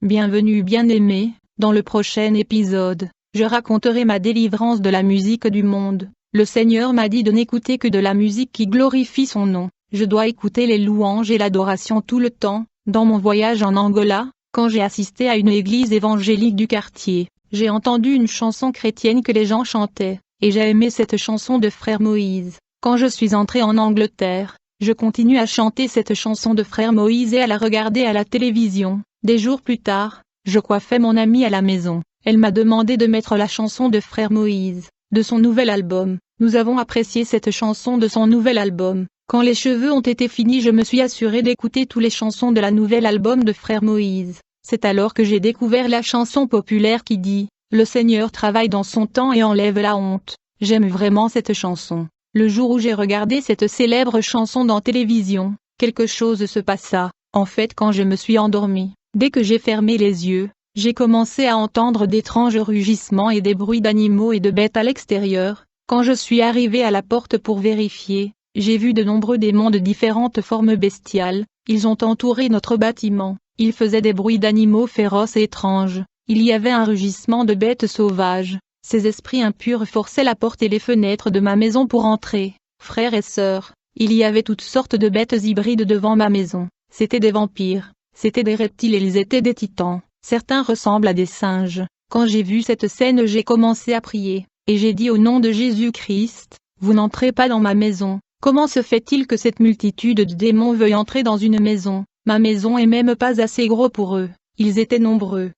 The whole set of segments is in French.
Bienvenue bien-aimés, dans le prochain épisode, je raconterai ma délivrance de la musique du monde. Le Seigneur m'a dit de n'écouter que de la musique qui glorifie son nom. Je dois écouter les louanges et l'adoration tout le temps. Dans mon voyage en Angola, quand j'ai assisté à une église évangélique du quartier, j'ai entendu une chanson chrétienne que les gens chantaient, et j'ai aimé cette chanson de Frère Moïse. Quand je suis entré en Angleterre, je continue à chanter cette chanson de Frère Moïse et à la regarder à la télévision. Des jours plus tard, je coiffais mon amie à la maison. Elle m'a demandé de mettre la chanson de Frère Moïse, de son nouvel album. Nous avons apprécié cette chanson de son nouvel album. Quand les cheveux ont été finis, je me suis assuré d'écouter toutes les chansons de la nouvelle album de Frère Moïse. C'est alors que j'ai découvert la chanson populaire qui dit « Le Seigneur travaille dans son temps et enlève la honte ». J'aime vraiment cette chanson. Le jour où j'ai regardé cette célèbre chanson dans télévision, quelque chose se passa. En fait, quand je me suis endormi, dès que j'ai fermé les yeux, j'ai commencé à entendre d'étranges rugissements et des bruits d'animaux et de bêtes à l'extérieur. Quand je suis arrivé à la porte pour vérifier, j'ai vu de nombreux démons de différentes formes bestiales. Ils ont entouré notre bâtiment. Ils faisaient des bruits d'animaux féroces et étranges. Il y avait un rugissement de bêtes sauvages. Ces esprits impurs forçaient la porte et les fenêtres de ma maison pour entrer. Frères et sœurs, il y avait toutes sortes de bêtes hybrides devant ma maison. C'étaient des vampires, c'étaient des reptiles et ils étaient des titans. Certains ressemblent à des singes. Quand j'ai vu cette scène, j'ai commencé à prier, et j'ai dit au nom de Jésus-Christ, vous n'entrez pas dans ma maison. Comment se fait-il que cette multitude de démons veuille entrer dans une maison? Ma maison est même pas assez gros pour eux. Ils étaient nombreux.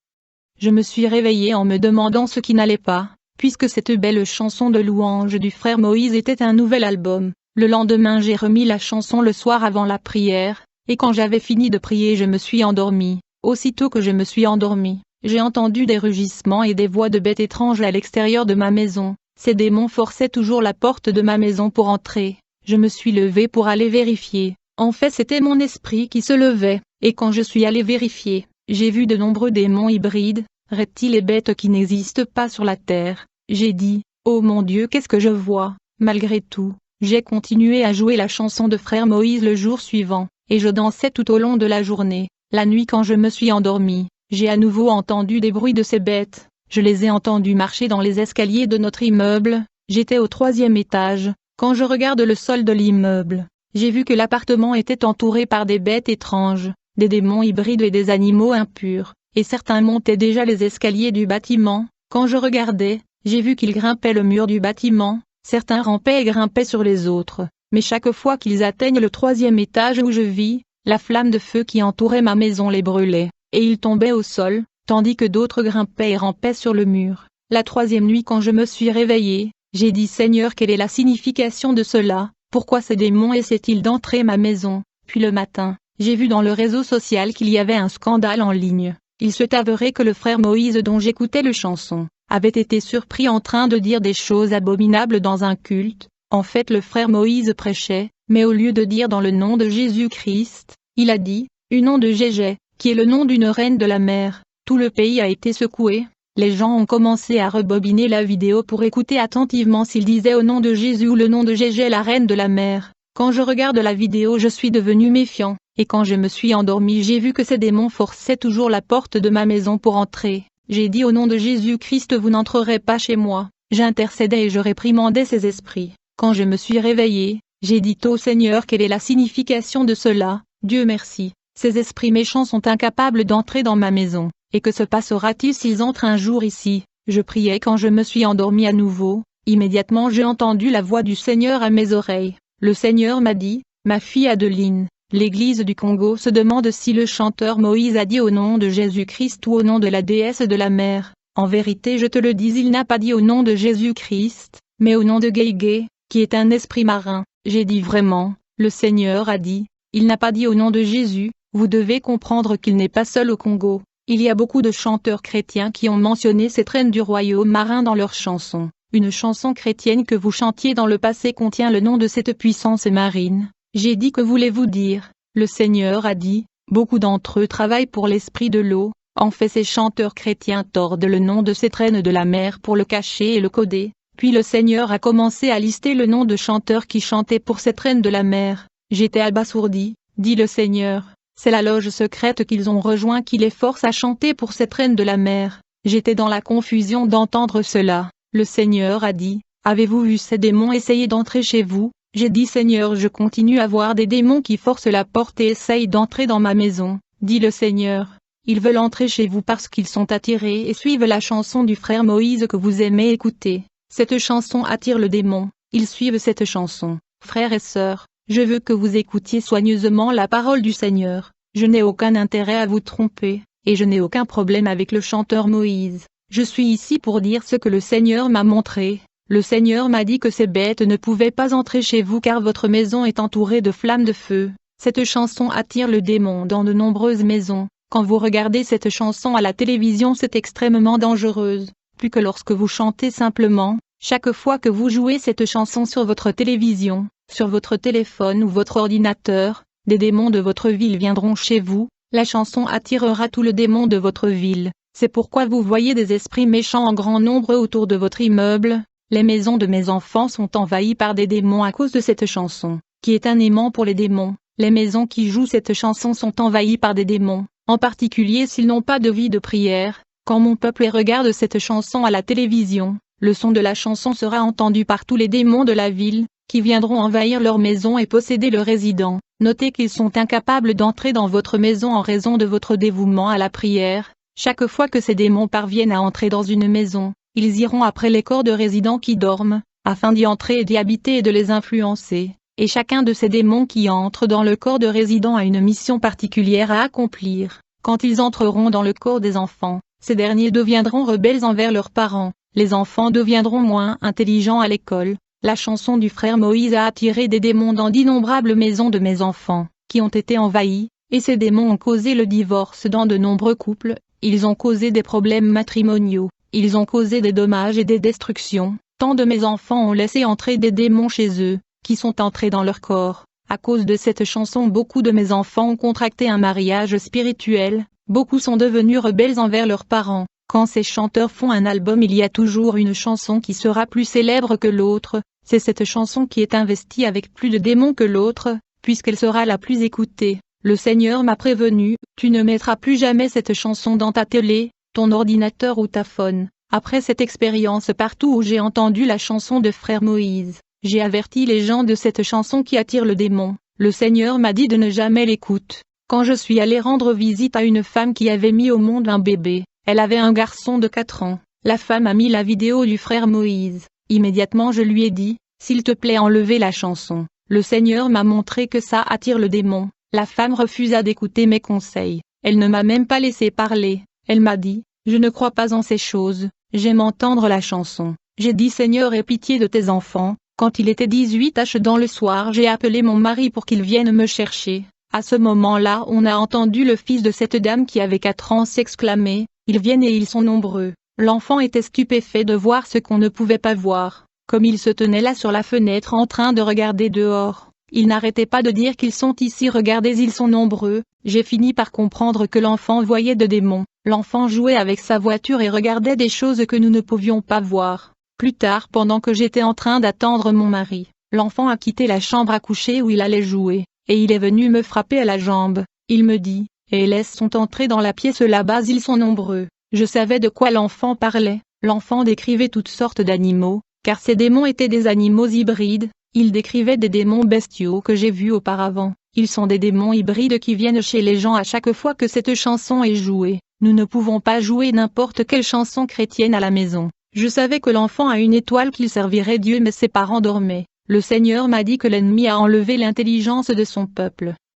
Je me suis réveillé en me demandant ce qui n'allait pas, puisque cette belle chanson de louange du Frère Moïse était un nouvel album. Le lendemain, j'ai remis la chanson le soir avant la prière, et quand j'avais fini de prier, je me suis endormi. Aussitôt que je me suis endormi, j'ai entendu des rugissements et des voix de bêtes étranges à l'extérieur de ma maison. Ces démons forçaient toujours la porte de ma maison pour entrer. Je me suis levé pour aller vérifier. En fait, c'était mon esprit qui se levait, et quand je suis allé vérifier, j'ai vu de nombreux démons hybrides, reptiles et bêtes qui n'existent pas sur la terre. J'ai dit, oh mon Dieu, qu'est-ce que je vois? Malgré tout, j'ai continué à jouer la chanson de Frère Moïse le jour suivant, et je dansais tout au long de la journée. La nuit, quand je me suis endormi, j'ai à nouveau entendu des bruits de ces bêtes. Je les ai entendus marcher dans les escaliers de notre immeuble. J'étais au 3e étage. Quand je regarde le sol de l'immeuble, j'ai vu que l'appartement était entouré par des bêtes étranges, des démons hybrides et des animaux impurs, et certains montaient déjà les escaliers du bâtiment. Quand je regardais, j'ai vu qu'ils grimpaient le mur du bâtiment, certains rampaient et grimpaient sur les autres, mais chaque fois qu'ils atteignent le 3e étage où je vis, la flamme de feu qui entourait ma maison les brûlait, et ils tombaient au sol, tandis que d'autres grimpaient et rampaient sur le mur. La 3e nuit, quand je me suis réveillé, j'ai dit Seigneur, quelle est la signification de cela? Pourquoi ces démons essaient-ils d'entrer ma maison? Puis le matin, j'ai vu dans le réseau social qu'il y avait un scandale en ligne. Il s'est avéré que le Frère Moïse dont j'écoutais le chanson, avait été surpris en train de dire des choses abominables dans un culte. En fait, le Frère Moïse prêchait, mais au lieu de dire dans le nom de Jésus-Christ, il a dit, au nom de Gégé, qui est le nom d'une reine de la mer. Tout le pays a été secoué. Les gens ont commencé à rebobiner la vidéo pour écouter attentivement s'il disait au nom de Jésus ou le nom de Gégé, la reine de la mer. Quand je regarde la vidéo, je suis devenu méfiant, et quand je me suis endormi, j'ai vu que ces démons forçaient toujours la porte de ma maison pour entrer. J'ai dit au nom de Jésus-Christ, vous n'entrerez pas chez moi. J'intercédais et je réprimandais ces esprits. Quand je me suis réveillé, j'ai dit ô Seigneur, quelle est la signification de cela? Dieu merci, ces esprits méchants sont incapables d'entrer dans ma maison. Et que se passera-t-il s'ils entrent un jour ici? Je priais quand je me suis endormi à nouveau. Immédiatement j'ai entendu la voix du Seigneur à mes oreilles. Le Seigneur m'a dit, ma fille Adeline, l'Église du Congo se demande si le chanteur Moïse a dit au nom de Jésus-Christ ou au nom de la déesse de la mer. En vérité, je te le dis, il n'a pas dit au nom de Jésus-Christ, mais au nom de Gégé, qui est un esprit marin. J'ai dit vraiment, le Seigneur a dit, il n'a pas dit au nom de Jésus. Vous devez comprendre qu'il n'est pas seul au Congo. Il y a beaucoup de chanteurs chrétiens qui ont mentionné cette reine du royaume marin dans leurs chansons. Une chanson chrétienne que vous chantiez dans le passé contient le nom de cette puissance marine. J'ai dit, que voulez-vous dire? Le Seigneur a dit, beaucoup d'entre eux travaillent pour l'esprit de l'eau. En fait, ces chanteurs chrétiens tordent le nom de cette reine de la mer pour le cacher et le coder. Puis le Seigneur a commencé à lister le nom de chanteurs qui chantaient pour cette reine de la mer. J'étais abasourdi, dit le Seigneur. C'est la loge secrète qu'ils ont rejoint qui les force à chanter pour cette reine de la mer. J'étais dans la confusion d'entendre cela. Le Seigneur a dit, « Avez-vous vu ces démons essayer d'entrer chez vous ?» J'ai dit, « Seigneur, je continue à voir des démons qui forcent la porte et essayent d'entrer dans ma maison. » Dit le Seigneur, « Ils veulent entrer chez vous parce qu'ils sont attirés et suivent la chanson du frère Moïse que vous aimez écouter. Cette chanson attire le démon, ils suivent cette chanson. Frères et sœurs, je veux que vous écoutiez soigneusement la parole du Seigneur. Je n'ai aucun intérêt à vous tromper, et je n'ai aucun problème avec le chanteur Moïse. Je suis ici pour dire ce que le Seigneur m'a montré. Le Seigneur m'a dit que ces bêtes ne pouvaient pas entrer chez vous car votre maison est entourée de flammes de feu. Cette chanson attire le démon dans de nombreuses maisons. Quand vous regardez cette chanson à la télévision, c'est extrêmement dangereuse. Plus que lorsque vous chantez simplement, chaque fois que vous jouez cette chanson sur votre télévision, sur votre téléphone ou votre ordinateur, des démons de votre ville viendront chez vous. La chanson attirera tout le démon de votre ville. C'est pourquoi vous voyez des esprits méchants en grand nombre autour de votre immeuble. Les maisons de mes enfants sont envahies par des démons à cause de cette chanson, qui est un aimant pour les démons. Les maisons qui jouent cette chanson sont envahies par des démons, en particulier s'ils n'ont pas de vie de prière. Quand mon peuple regarde cette chanson à la télévision, le son de la chanson sera entendu par tous les démons de la ville, qui viendront envahir leur maison et posséder le résident. Notez qu'ils sont incapables d'entrer dans votre maison en raison de votre dévouement à la prière. Chaque fois que ces démons parviennent à entrer dans une maison, ils iront après les corps de résidents qui dorment, afin d'y entrer et d'y habiter et de les influencer. Et chacun de ces démons qui entrent dans le corps de résidents a une mission particulière à accomplir. Quand ils entreront dans le corps des enfants, ces derniers deviendront rebelles envers leurs parents. Les enfants deviendront moins intelligents à l'école. La chanson du frère Moïse a attiré des démons dans d'innombrables maisons de mes enfants, qui ont été envahies, et ces démons ont causé le divorce dans de nombreux couples, ils ont causé des problèmes matrimoniaux, ils ont causé des dommages et des destructions. Tant de mes enfants ont laissé entrer des démons chez eux, qui sont entrés dans leur corps. À cause de cette chanson, beaucoup de mes enfants ont contracté un mariage spirituel, beaucoup sont devenus rebelles envers leurs parents. Quand ces chanteurs font un album, il y a toujours une chanson qui sera plus célèbre que l'autre, c'est cette chanson qui est investie avec plus de démons que l'autre, puisqu'elle sera la plus écoutée. Le Seigneur m'a prévenu, tu ne mettras plus jamais cette chanson dans ta télé, ton ordinateur ou ta phone. Après cette expérience, partout où j'ai entendu la chanson de frère Moïse, j'ai averti les gens de cette chanson qui attire le démon. Le Seigneur m'a dit de ne jamais l'écouter. Quand je suis allé rendre visite à une femme qui avait mis au monde un bébé, elle avait un garçon de 4 ans. La femme a mis la vidéo du frère Moïse. Immédiatement je lui ai dit, s'il te plaît enlevez la chanson. Le Seigneur m'a montré que ça attire le démon. La femme refusa d'écouter mes conseils. Elle ne m'a même pas laissé parler. Elle m'a dit, je ne crois pas en ces choses. J'aime entendre la chanson. J'ai dit, Seigneur, aie pitié de tes enfants. Quand il était 18h dans le soir, j'ai appelé mon mari pour qu'il vienne me chercher. À ce moment-là, on a entendu le fils de cette dame qui avait 4 ans s'exclamer, ils viennent et ils sont nombreux. L'enfant était stupéfait de voir ce qu'on ne pouvait pas voir. Comme il se tenait là sur la fenêtre en train de regarder dehors, il n'arrêtait pas de dire qu'ils sont ici, regardez, ils sont nombreux. J'ai fini par comprendre que l'enfant voyait de démons. L'enfant jouait avec sa voiture et regardait des choses que nous ne pouvions pas voir. Plus tard, pendant que j'étais en train d'attendre mon mari, l'enfant a quitté la chambre à coucher où il allait jouer, et il est venu me frapper à la jambe. Il me dit, et les sont entrés dans la pièce là-bas, ils sont nombreux. Je savais de quoi l'enfant parlait. L'enfant décrivait toutes sortes d'animaux, car ces démons étaient des animaux hybrides. Il décrivait des démons bestiaux que j'ai vus auparavant. Ils sont des démons hybrides qui viennent chez les gens à chaque fois que cette chanson est jouée. Nous ne pouvons pas jouer n'importe quelle chanson chrétienne à la maison. Je savais que l'enfant a une étoile qu'il servirait Dieu, mais ses parents dormaient. Le Seigneur m'a dit que l'ennemi a enlevé l'intelligence de son peuple.